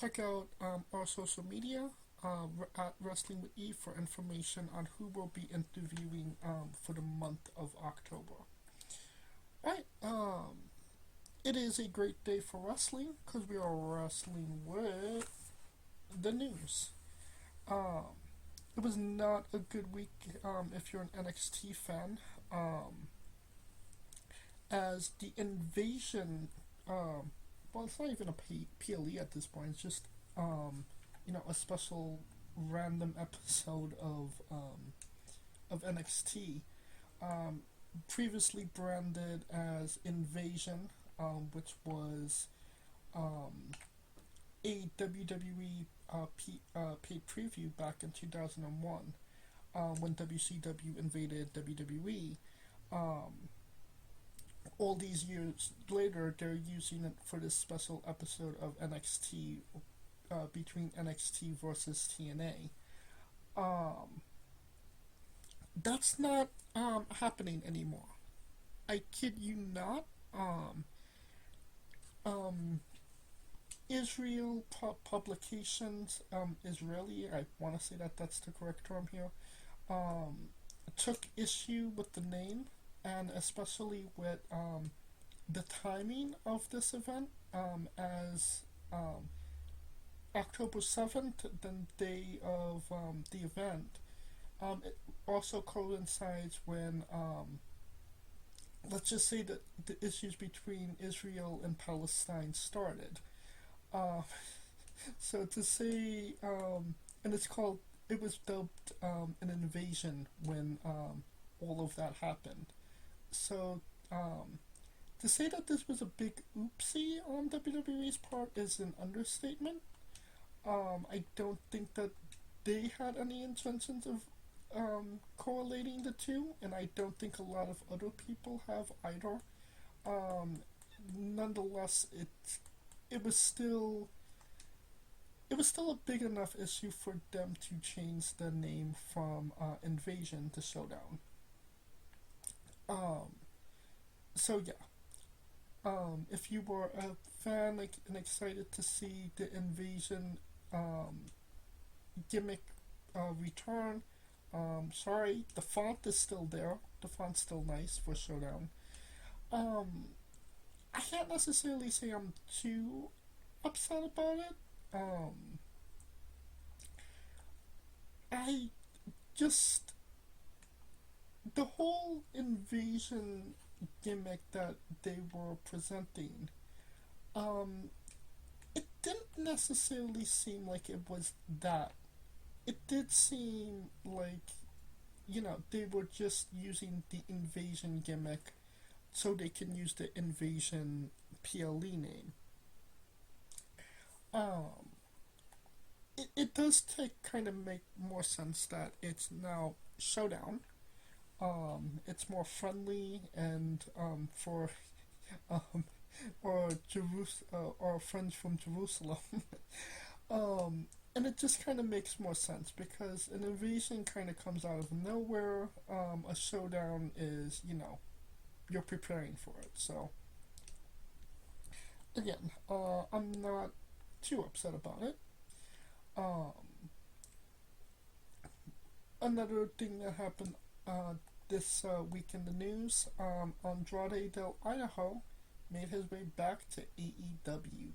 check out our social media at Wrestling with E for information on who will be interviewing for the month of October. Right, it is a great day for wrestling because we are wrestling with the news. Um, it was not a good week if you're an NXT fan, as the Invasion, well, it's not even a PLE at this point, it's just, a special random episode of NXT, um, previously branded as Invasion, which was um, a WWE paid preview back in 2001 when WCW invaded WWE. Um, all these years later, they're using it for this special episode of NXT between NXT versus TNA. That's not happening anymore. I kid you not. Um, Israel Publications, Israeli, I want to say that that's the correct term here, um, took issue with the name and especially with the timing of this event, as October 7th, the day of the event. It also coincides when, let's just say that the issues between Israel and Palestine started. Uh, so to say, and it was dubbed an invasion when all of that happened. So, to say that this was a big oopsie on WWE's part is an understatement. I don't think that they had any intentions of correlating the two, and I don't think a lot of other people have either. Um, Nonetheless, it was still it was still a big enough issue for them to change the name from Invasion to Showdown. Um, so yeah, if you were a fan and excited to see the Invasion um, gimmick return, sorry, the font is still there. The font's still nice for Showdown. Um, I can't necessarily say I'm too upset about it. Um, I just the whole invasion gimmick that they were presenting, um, it didn't necessarily seem like it was that. It did seem like, they were just using the invasion gimmick so they can use the invasion PLE name. Um, it does take kind of make more sense that it's now Showdown. It's more friendly and for um, or friends from Jerusalem. And it just kind of makes more sense because an invasion kind of comes out of nowhere. A showdown is, you're preparing for it. So again, I'm not too upset about it. Um, Another thing that happened this week in the news, Andrade Del Idaho made his way back to AEW.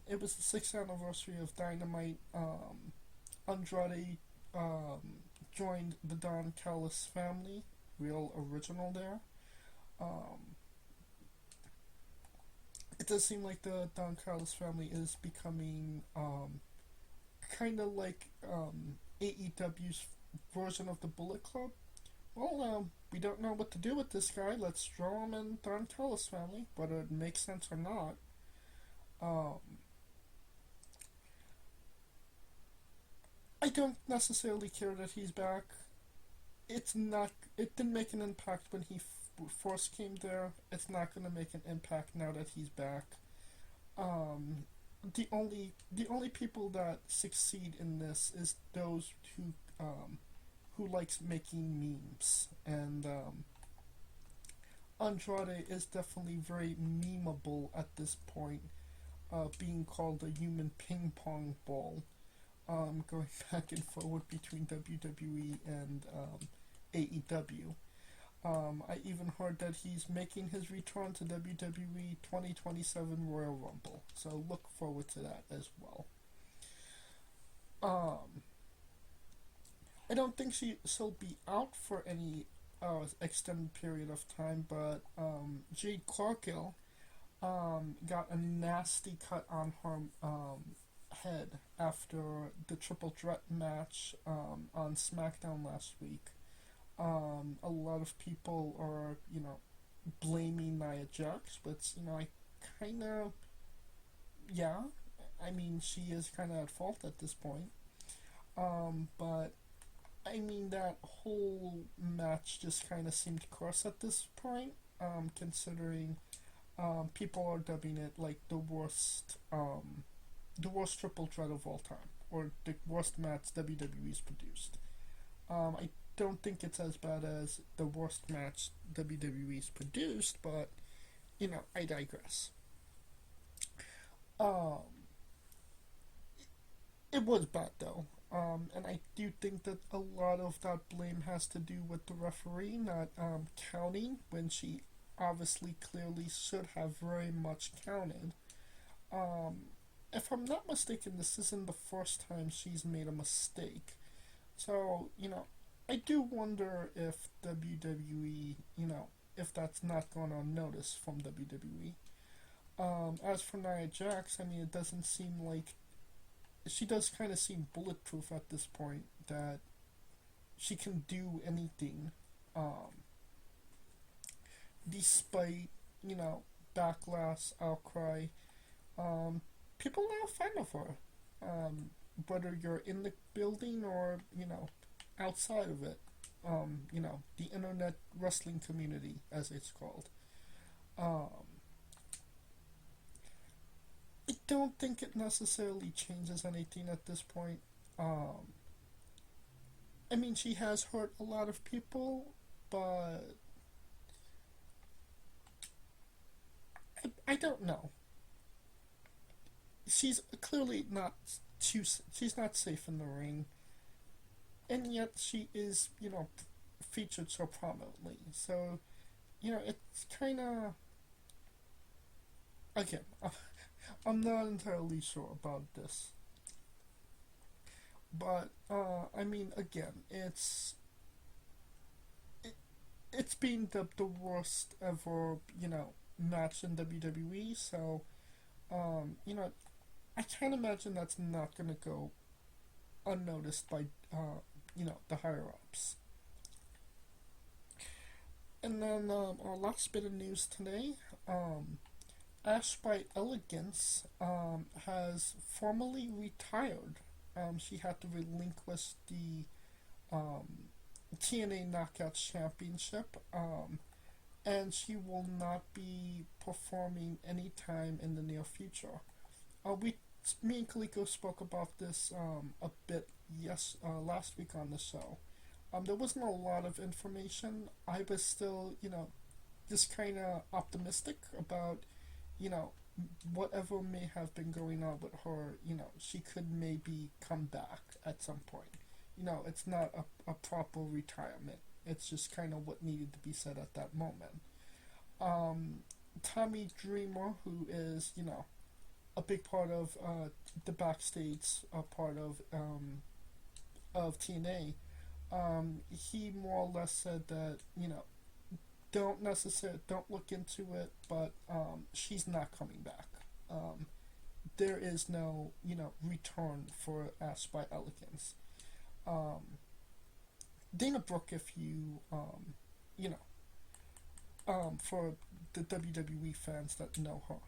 It was the 6th anniversary of Dynamite. Andrade joined the Don Callis family, real original there. Um, it does seem like the Don Callis family is becoming kind of like AEW's version of the Bullet Club. Well, we don't know what to do with this guy. Let's throw him in Don Callis family, whether it makes sense or not. Um, I don't necessarily care that he's back. It's not. It didn't make an impact when he first came there. It's not going to make an impact now that he's back. Um, the only people that succeed in this is those who likes making memes, and Andrade is definitely very memeable at this point. being called a human ping pong ball, going back and forward between WWE and AEW. I even heard that he's making his return to WWE 2027 Royal Rumble, so look forward to that as well. Um, I don't think she'll be out for any extended period of time, but Jade Cargill got a nasty cut on her head after the triple threat match on SmackDown last week. A lot of people are, blaming Nia Jax, but, I kind of, yeah, I mean, she is kind of at fault at this point. But, I mean, that whole match just kind of seemed coarse at this point, considering people are dubbing it like the worst triple threat of all time, or the worst match WWE's produced. I don't think it's as bad as the worst match WWE's produced, but I digress. Um, it was bad though, and I do think that a lot of that blame has to do with the referee not counting when she obviously clearly should have very much counted. Um, if I'm not mistaken, this isn't the first time she's made a mistake. So, I do wonder if WWE, if that's not gone unnoticed from WWE. As for Nia Jax, I mean, it doesn't seem like she does kind of seem bulletproof at this point that she can do anything, um, despite backlash, outcry. Um, People are a fan of her, whether you're in the building or outside of it. The internet wrestling community, as it's called. Um, I don't think it necessarily changes anything at this point. Um, I mean, she has hurt a lot of people, but I don't know. She's clearly not she's not safe in the ring, and yet she is featured so prominently. So it's kind of, again, I'm not entirely sure about this, but I mean, again, it's been the worst ever match in WWE. So I can't imagine that's not gonna go unnoticed by the higher ups. And then our last bit of news today, Ash by Elegance has formally retired. She had to relinquish the TNA Knockout Championship, and she will not be performing anytime in the near future. Me and Kaliko spoke about this a bit last week on the show. There wasn't a lot of information. I was still, just kind of optimistic about, you know, whatever may have been going on with her. She could maybe come back at some point. It's not a proper retirement. It's just kind of what needed to be said at that moment. Tommy Dreamer, who is, a big part of the backstage part of TNA, he more or less said that don't look into it, but she's not coming back. There is no return for Ash by Elegance. Dana Brooke, if you for the WWE fans that know her.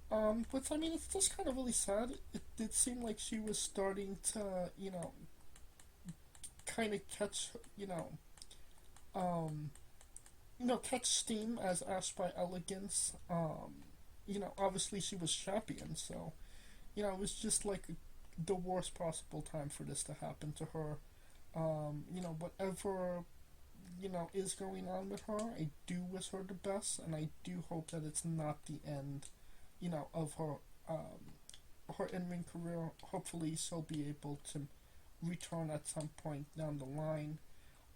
But I mean, it's just kind of really sad. It did seem like she was starting to, kind of catch, catch steam as Ash by Elegance. Obviously she was champion, so, it was just like the worst possible time for this to happen to her. Whatever, is going on with her, I do wish her the best, and I do hope that it's not the end, of her her in-ring career. Hopefully, she'll be able to return at some point down the line.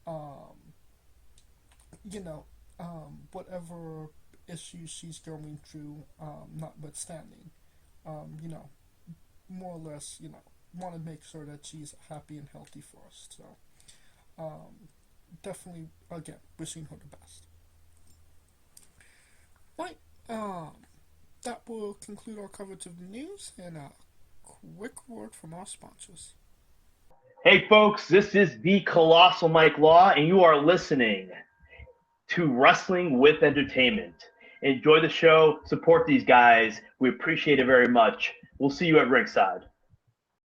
Um, whatever issues she's going through, notwithstanding, you know, more or less, want to make sure that she's happy and healthy for us. So, definitely, again, wishing her the best. Right. That will conclude our coverage of the news, and a quick word from our sponsors. Hey, folks, this is the Colossal Mike Law, and you are listening to Wrestling with Entertainment. Enjoy the show. Support these guys. We appreciate it very much. We'll see you at ringside.